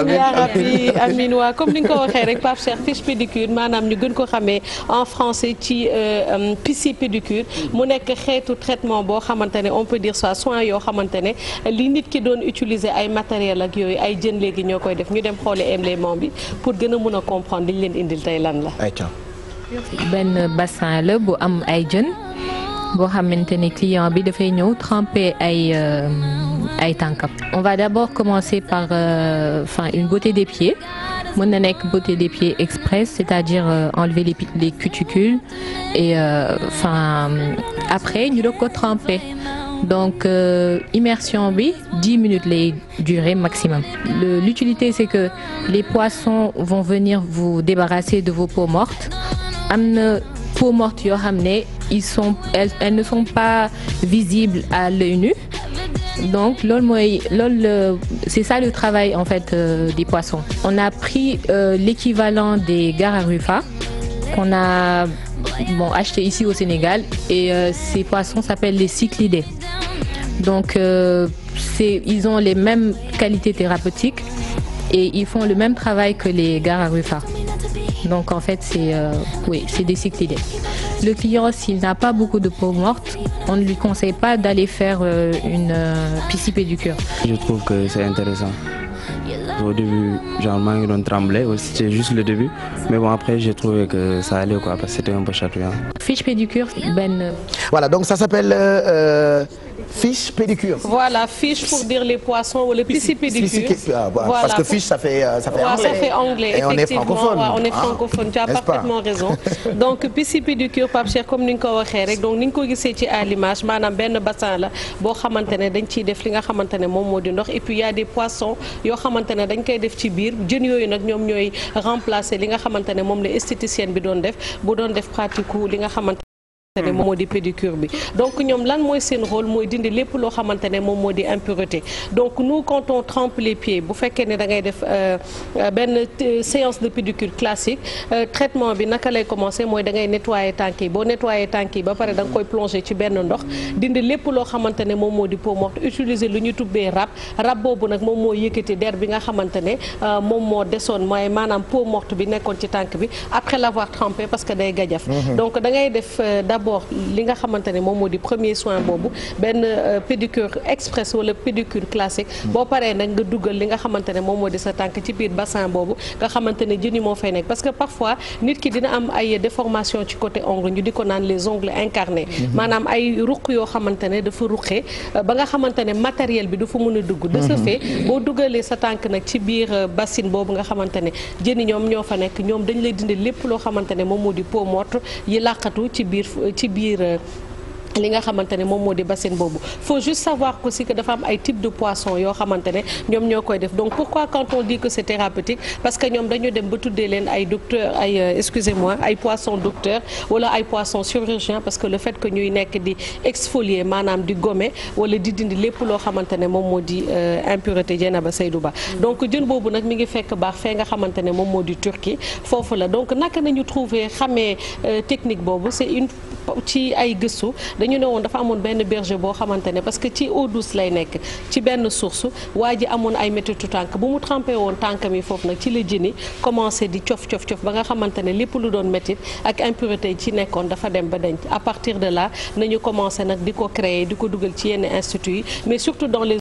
yaa rabbi amiin waa comme ni nga ko waxee rek Pape Cheikh fiche pédicure maanaam ñu gën ko xamee en français ci pisci pédicure mu nekk xeetu traitement boo xamante ne on peut dire ça soin yoo xamante ne li nit ki doon utiliser ay matériel ak yooyu ay jën léegi ñoo koy def ñu dem xoole élément bi pour gën a mën a comprendre li ñu leen indil tey lan la. benn bassin la bu am ay jën boo xamante ni client bi dafay ñëw tremper ay tànkam. On va d'abord commencer par une beauté des pieds mën na nekk beauté des pieds express, c'est-à-dire enlever les cuticules et après ñu doog ko tremper. Donc immersion bi 10 minutes lay durer maximum. L'utilité c'est que les poissons vont venir vous débarrasser de vos peaux mortes. Am na peaux mortes yoo xam ne elles ne sont pas visibles à l'œil nu. Donc c'est ça le travail en fait des poissons. On a pris l'équivalent des Gararufa qu'on a acheté ici au Sénégal et ces poissons s'appellent les cyclidés. Donc ils ont les mêmes qualités thérapeutiques et ils font le même travail que les Gararufa. Donc en fait c'est des cyclidés. Le client, s'il n'a pas beaucoup de peau morte, on ne lui conseille pas d'aller faire une pisci pédicure. Je trouve que c'est intéressant. Au début, genre maa ngi doon trembler, c'était juste le début, mais bon après j'ai trouvé que ça allait quoi, parce que c'était un peu chatouillant. Fiche pédicure, Voilà, donc ça s'appelle fiche pédicure. Voilà, fiche pour dire les poissons ou le pisci pédicure. Voilà, parce que fiche ça fait anglais. Ça fait anglais. Et on est francophone. On est francophone. Tu as parfaitement raison. Donc pisci pédicure Pape Cheikh comme ni nga ko waxee rek donc ni nga ko gisee ci à l'image maanaam benn bassin la boo xamante ne dañ ciy def li nga xamante ne moom moo di ndox et puis y a des poissons yoo xamante ne dañ koy def ci biir jën yooyu nag ñoom ñooy remplacer li nga xamante ne moom la esthéticienne bi doon def bu doon def pratique li nga xamante ne moom moo di pédicure bi donc ñoom lan mooy seen rôle mooy dindi lépp loo xamante ne moom moo di impureté donc nous quand on trempe les pieds bu fekkee ne da ngay def benn séance de pédicure classique traitement bi naka lay commencer mooy da ngay nettoyer tànk yi boo nettoyer tànk yi ba pare da nga koy plonger ci benn ndox dindi lépp loo xamante ne moom moo di peau morte utiliser lu ñu tubbee rab boobu nag moom moo yëkkati der bi nga xamante ne moom moo desoon mooy maanaam peau morte bi nekkoon ci tànk bi après l'avoir trempé parce que day gajaf donc da ngay def d'abord li nga xamante ne moom moo di premier soin boobu benn pédicure express wala pédicure classique boo paree nag nga dugal li nga xamante ne moom moo di sa tànk ci biir bassin boobu nga xamante ne jën yi moo fay nekk parce que parfois nit ki dina am ay déformation ci côté ongle ñu di ko naan les ongles incarnés maanaam ay ruq yoo xamante ne dafa ruqee ba nga xamante ne matériel bi dafa mën a dugg de ce fait boo dugalee sa tànk nag ci biir bassine boobu nga xamante ne jën yi ñoom ñoo fa nekk ñoom dañ lay dindi lépp loo xamante ne moom moo di peau morte yi làqatu ci biir li nga xamante ne moom moo di bassin boobu faut juste savoir aussi que dafa am ay types de poissons yoo xamante ne ñoom ñoo koy def donc pourquoi quand on dit que c'est thérapeutique parce que ñoom dañu dem ba tuddee leen ay docteur ay poissons docteurs wala ay poissons chirurgiens parce que le fait que ñuy nekk di exfolier maanaam di gommer wala di dindi lépp loo xamante ne moom moo di impureté Dieynaba Seydou Ba donc jën boobu nag mi ngi fekk baax fee nga xamante ne moom moo di Turquie foofu la donc naka nañu trouver xamee technique boobu c'est une ci ay gëstu dañu ne woon dafa amoon benn berger boo xamante ne parce que ci eau douce lay nekk ci benn source waa ji amoon ay méttitu tànk bu mu trempé woon tànk mi foofu nag ci la jëni commencé di cof ba nga xamante ne lépp lu doon méttit ak impureté ci nekkoon dafa dem ba denc à partir de là nañu commencé nag di ko créer di ko dugal ci yenn institut yi mais surtout dans les